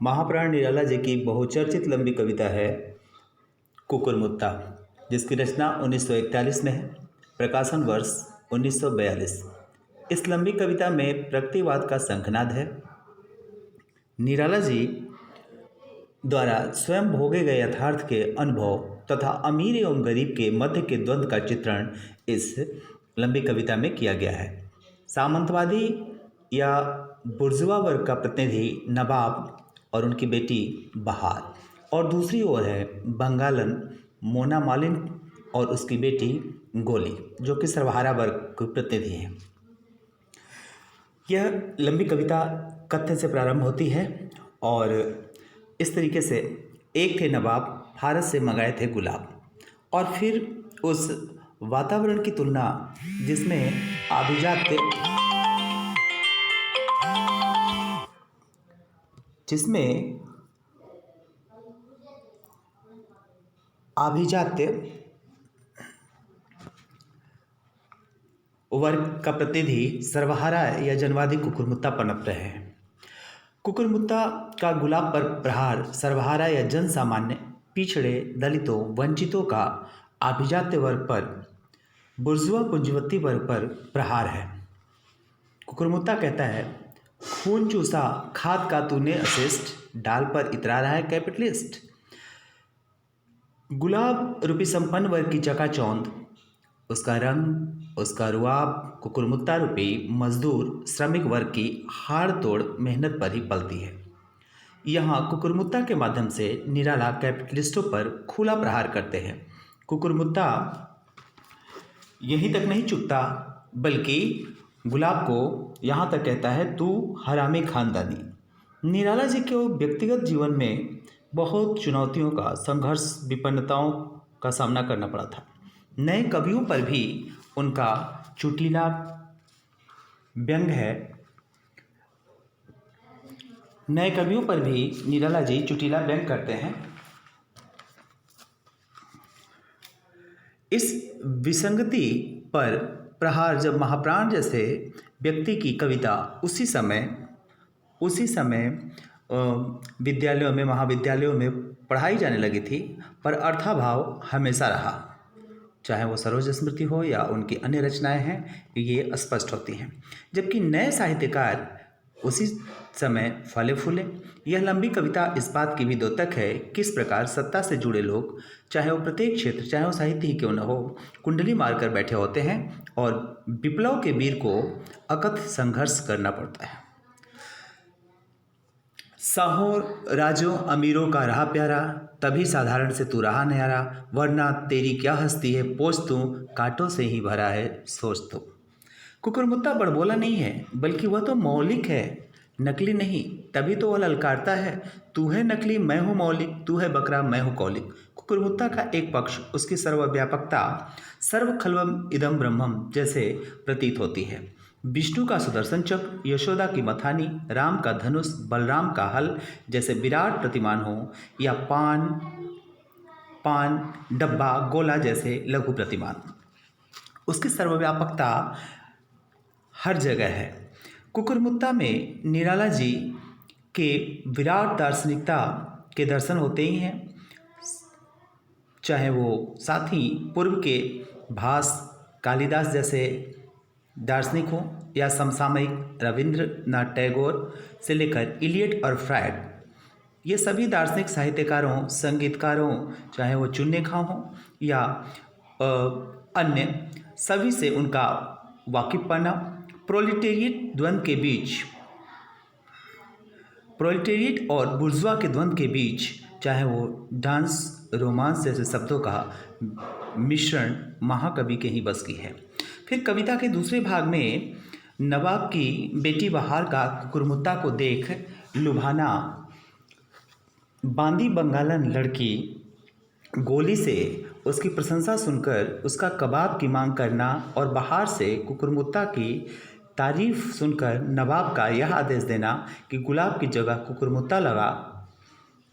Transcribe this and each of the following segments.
महाप्राण निराला जी की बहुचर्चित लंबी कविता है कुकुरमुत्ता, जिसकी रचना 1941 में है। प्रकाशन वर्ष 1942। इस लंबी कविता में प्रगतिवाद का शंखनाद है। निराला जी द्वारा स्वयं भोगे गए यथार्थ के अनुभव तथा अमीर एवं गरीब के मध्य के द्वंद्व का चित्रण इस लंबी कविता में किया गया है। सामंतवादी या बुर्जुआ वर्ग का प्रतिनिधि नवाब और उनकी बेटी बहार, और दूसरी ओर है बंगालन मोना मालिन और उसकी बेटी गोली, जो कि सर्वहारा वर्ग के प्रतिनिधि हैं। यह लंबी कविता कथ्य से प्रारंभ होती है और इस तरीके से एक थे नवाब, भारत से मंगाए थे गुलाब, और फिर उस वातावरण की तुलना जिसमें आभिजात्य वर्ग का प्रतिनिधि सर्वहारा या जनवादी कुकुरमुत्ता पनप रहे हैं। कुकुरमुत्ता का गुलाब पर प्रहार सर्वहारा या जन सामान्य, पिछड़े, दलितों, वंचितों का आभिजात्य वर्ग पर, बुर्जुआ पूंजीपति वर्ग पर प्रहार है। कुकुरमुत्ता कहता है, खून चूसा खाद का तूने अशिष्ट, डाल पर इतरा रहा है कैपिटलिस्ट। गुलाब रूपी संपन्न वर्ग की चकाचौंध, उसका रंग, उसका रुआब कुकुरमुत्ता रूपी मजदूर श्रमिक वर्ग की हाड़ तोड़ मेहनत पर ही पलती है। यहाँ कुकुरमुत्ता के माध्यम से निराला कैपिटलिस्टों पर खुला प्रहार करते हैं। कुकुरमुत्ता यहीं तक नहीं चुकता, बल्कि गुलाब को यहाँ तक कहता है, तू हरामी खानदानी। निराला जी के व्यक्तिगत जीवन में बहुत चुनौतियों का, संघर्ष, विपन्नताओं का सामना करना पड़ा था। नए कवियों पर भी उनका चुटीला व्यंग है। नए कवियों पर भी निराला जी चुटीला व्यंग करते हैं। इस विसंगति पर प्रहार जब महाप्राण जैसे व्यक्ति की कविता उसी समय विद्यालयों में, महाविद्यालयों में पढ़ाई जाने लगी थी, पर अर्थाभाव हमेशा रहा। चाहे वो सरोज स्मृति हो या उनकी अन्य रचनाएं हैं, ये स्पष्ट होती हैं। जबकि नए साहित्यकार उसी समय फले फूले। यह लंबी कविता इस बात की भी द्योतक है किस प्रकार सत्ता से जुड़े लोग, चाहे वो प्रत्येक क्षेत्र, चाहे वो साहित्य ही क्यों न हो, कुंडली मारकर बैठे होते हैं और विप्लव के वीर को अकथ संघर्ष करना पड़ता है। साहों राजों अमीरों का रहा प्यारा, तभी साधारण से तू रहा न्यारा, वरना तेरी क्या हस्ती है, पोछ तू कांटों से ही भरा है सोच तू। कुकुरमुत्ता बड़बोला नहीं है, बल्कि वह तो मौलिक है, नकली नहीं। तभी तो वह ललकारता है, तू है नकली मैं हूँ मौलिक, तू है बकरा मैं हूँ कौलिक। कुकुरमुत्ता का एक पक्ष उसकी सर्वव्यापकता, सर्व खल्वम इदम ब्रह्मम जैसे प्रतीत होती है। विष्णु का सुदर्शन चक्र, यशोदा की मथानी, राम का धनुष, बलराम का हल जैसे विराट प्रतिमान हो, या पान डब्बा गोला जैसे लघु प्रतिमान। उसकी सर्वव्यापकता हर जगह है। कुकुरमुत्ता में निराला जी के विराट दार्शनिकता के दर्शन होते ही हैं, चाहे वो साथ ही पूर्व के भास कालिदास जैसे दार्शनिक हो, या समसामयिक रविंद्रनाथ टैगोर से लेकर इलियट और फ्रायड, ये सभी दार्शनिक साहित्यकारों, संगीतकारों, चाहे वो चुन्ने खां हो या अन्य, सभी से उनका वाकिफपना, प्रोलिटेरिएट और बुर्जुआ के द्वंद्व के बीच, चाहे वो डांस, रोमांस जैसे शब्दों का मिश्रण महाकवि के ही बस की है। फिर कविता के दूसरे भाग में नवाब की बेटी बहार का कुकुरमुत्ता को देख लुभाना, बांदी बंगालन लड़की गोली से उसकी प्रशंसा सुनकर उसका कबाब की मांग करना, और बहार से कुकुरमुत्ता की तारीफ सुनकर नवाब का यह आदेश देना कि गुलाब की जगह कुकुरमुत्ता लगा,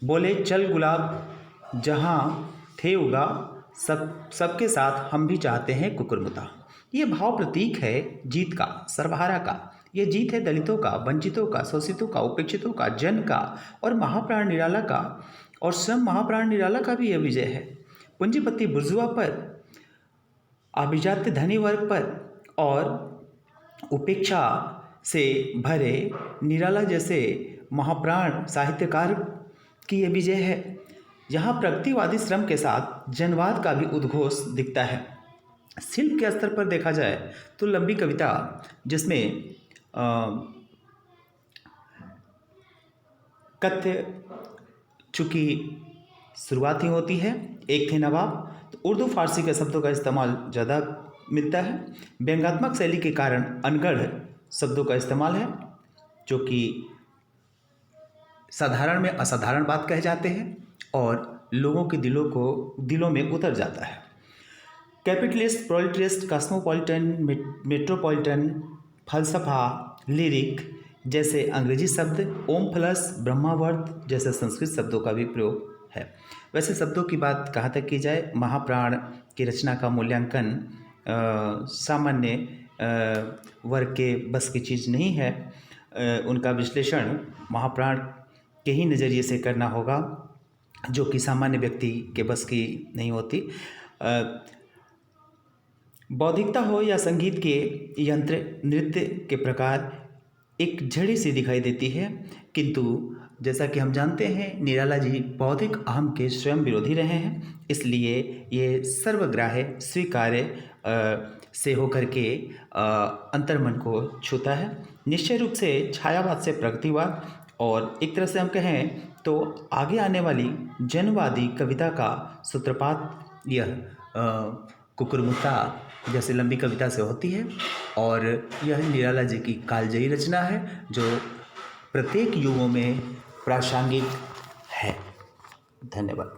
बोले चल गुलाब जहाँ थे उगा, सबके साथ हम भी चाहते हैं कुकुरमुत्ता। ये भाव प्रतीक है जीत का, सर्वहारा का। ये जीत है दलितों का, वंचितों का, शोषितों का, उपेक्षितों का, जन का और महाप्राण निराला का, और स्वयं महाप्राण निराला का भी यह विजय है। पूंजीपति बुर्जुआ पर, अभिजात्य धनी वर्ग पर और उपेक्षा से भरे निराला जैसे महाप्राण साहित्यकार की यह विजय है। यहाँ प्रगतिवादी श्रम के साथ जनवाद का भी उद्घोष दिखता है। शिल्प के स्तर पर देखा जाए तो लंबी कविता जिसमें कथ्य चूँकि शुरुआती होती है, एक थे नवाब, तो उर्दू फारसी के शब्दों का इस्तेमाल ज़्यादा मिलता है। व्यंग्यात्मक शैली के कारण अनगढ़ शब्दों का इस्तेमाल है जो कि साधारण में असाधारण बात कहे जाते हैं और लोगों के दिलों में उतर जाता है। कैपिटलिस्ट, प्रोलेटरिस्ट, कॉस्मोपॉलिटन, मेट्रोपॉलिटन, फलसफा, लिरिक जैसे अंग्रेजी शब्द, ओम प्लस ब्रह्मावर्त जैसे संस्कृत शब्दों का भी प्रयोग है। वैसे शब्दों की बात कहाँ तक की जाए, महाप्राण की रचना का मूल्यांकन सामान्य वर्ग के बस की चीज़ नहीं है। उनका विश्लेषण महाप्राण के ही नज़रिए से करना होगा जो कि सामान्य व्यक्ति के बस की नहीं होती। बौद्धिकता हो या संगीत के यंत्र, नृत्य के प्रकार एक झड़ी सी दिखाई देती है, किंतु जैसा कि हम जानते हैं निराला जी बौद्धिक अहम के स्वयं विरोधी रहे हैं, इसलिए ये सर्वग्राह्य स्वीकार्य से होकर के अंतर्मन को छूता है। निश्चय रूप से छायावाद से प्रगतिवाद और एक तरह से हम कहें तो आगे आने वाली जनवादी कविता का सूत्रपात यह कुकुरमुत्ता जैसे लंबी कविता से होती है, और यह निराला जी की कालजयी रचना है जो प्रत्येक युगों में प्रासंगिक है। धन्यवाद।